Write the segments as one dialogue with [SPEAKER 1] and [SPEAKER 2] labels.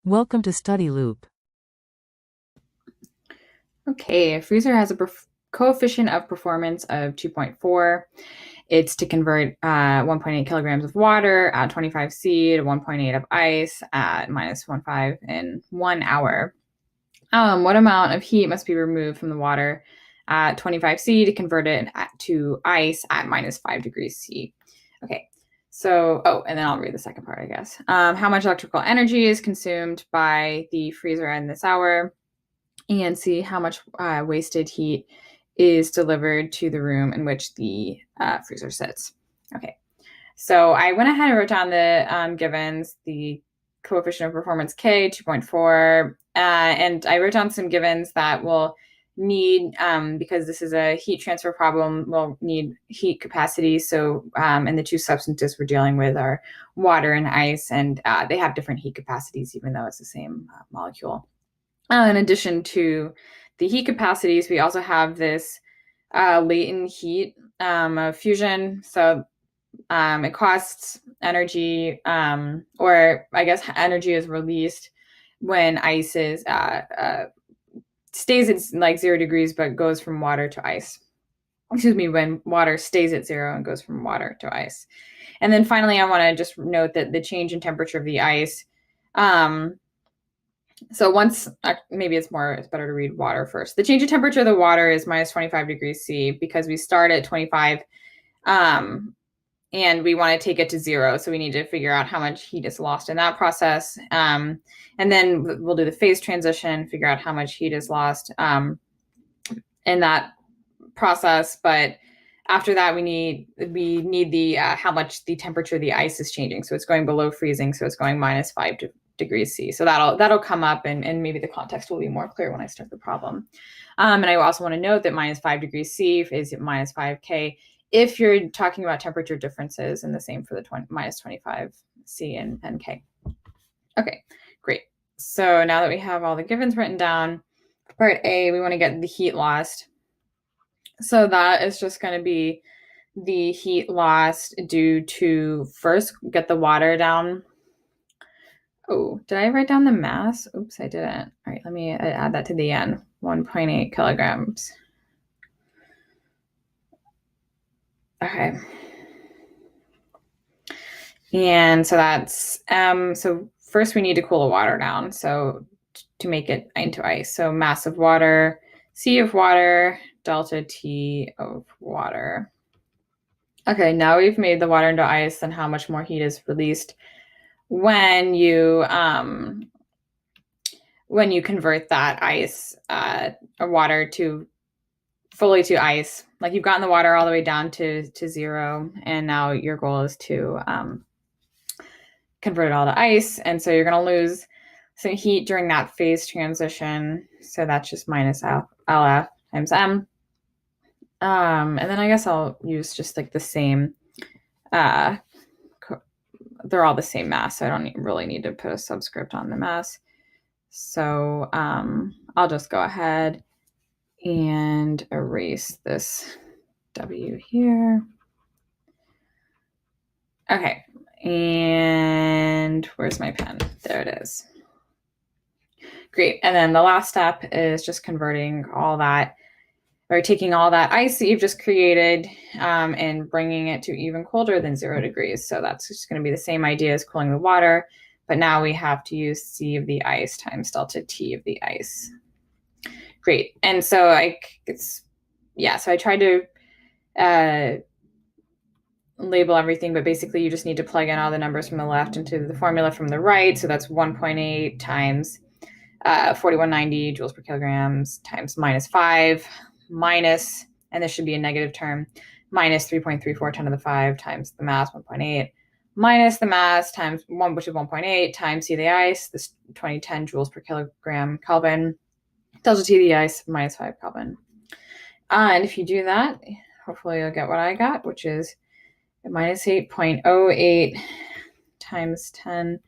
[SPEAKER 1] Welcome to Study Loop.
[SPEAKER 2] Okay, a freezer has a coefficient of performance of 2.4. It's to convert 1.8 kilograms of water at 25 C to 1.8 of ice at minus 1.5 in 1 hour. What amount of heat must be removed from the water at 25 C to convert it to ice at minus 5 degrees C? Okay, so, and then I'll read the second part, I guess. How much electrical energy is consumed by the freezer in this hour? And see how much wasted heat is delivered to the room in which the freezer sits. Okay, so I went ahead and wrote down the givens, the coefficient of performance K, 2.4, and I wrote down some givens that will need, because this is a heat transfer problem, will need heat capacity. So, and the two substances we're dealing with are water and ice, and they have different heat capacities, even though it's the same molecule. In addition to the heat capacities, we also have this latent heat of fusion. So it costs energy, or I guess energy is released when ice is stays at like 0 degrees, but goes from water to ice. Excuse me, when water stays at zero and goes from water to ice. And then finally, I want to just note that the change in temperature of the ice. So once, maybe it's better to read water first. The change in temperature of the water is minus 25 degrees C because we start at 25 and we want to take it to zero. So we need to figure out how much heat is lost in that process. And then we'll do the phase transition, figure out how much heat is lost in that process. But after that, we need the how much the temperature of the ice is changing. So it's going below freezing. So it's going minus 5 degrees C. So that'll come up, and maybe the context will be more clear when I start the problem. And I also want to note that minus 5 degrees C is minus 5K if you're talking about temperature differences, and the same for the minus 25 C and K. Okay, great. So now that we have all the givens written down, part A, we want to get the heat lost. So that is just going to be the heat lost due to first get the water down. Oh, did I write down the mass? Oops, I didn't. All right, let me add that to the end. 1.8 kilograms. Okay. And so that's, so first we need to cool the water down. So to make it into ice. So mass of water, C of water, delta T of water. Okay, now we've made the water into ice, then how much more heat is released when you convert that ice or water to fully to ice. Like you've gotten the water all the way down to zero, and now your goal is to convert it all to ice. And so you're going to lose some heat during that phase transition. So that's just minus LF times M. And then I guess I'll use just like the same, they're all the same mass. So I don't really need to put a subscript on the mass. So I'll just go ahead and erase this W here. Okay, and where's my pen? There it is. Great, and then the last step is just converting all that, or taking all that ice that you've just created and bringing it to even colder than 0 degrees. So that's just going to be the same idea as cooling the water, but now we have to use C of the ice times delta T of the ice. Great, and so I tried to label everything, but basically you just need to plug in all the numbers from the left into the formula from the right. So that's 1.8 times 4190 joules per kilograms times minus 5 minus, and this should be a negative term, minus 3.34 10 to the 5 times the mass 1.8 minus the mass times 1, which is 1.8 times C of the ice, this 2010 joules per kilogram Kelvin, delta T of the ice minus 5 Kelvin. And if you do that, hopefully you'll get what I got, which is minus 8.08 times 10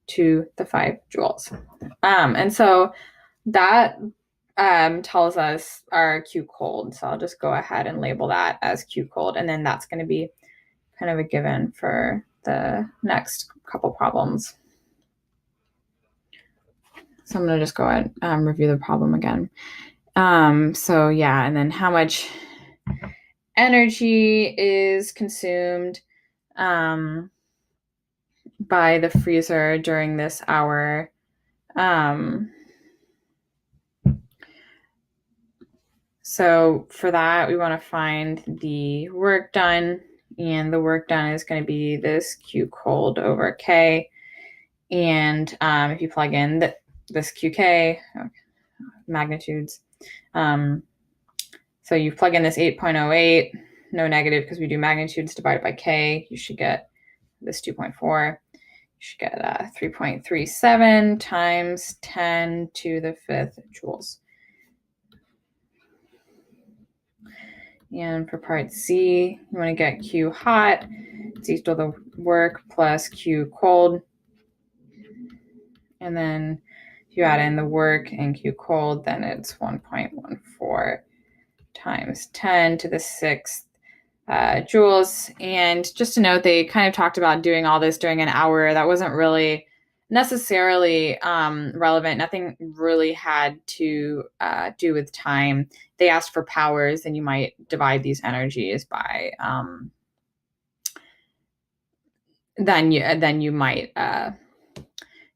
[SPEAKER 2] to the 5 joules. And so that tells us our Q cold. So I'll just go ahead and label that as Q cold. And then that's going to be kind of a given for the next couple problems. So I'm going to just go ahead and review the problem again. So yeah, and then how much energy is consumed by the freezer during this hour. So for that, we want to find the work done, and the work done is going to be this Q cold over K. And if you plug in this QK magnitudes, so you plug in this 8.08, no negative because we do magnitudes divided by K, you should get this 2.4. You should get 3.37 times 10 to the 5th joules. And for part C, you want to get Q hot. It's equal to the work plus Q cold. And then if you add in the work and Q cold, then it's 1.14 times 10 to the 6th joules. And just to note, they kind of talked about doing all this during an hour. That wasn't really necessarily relevant. Nothing really had to do with time. They asked for powers, and you might divide these energies by then you might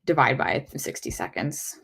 [SPEAKER 2] divide by 60 seconds.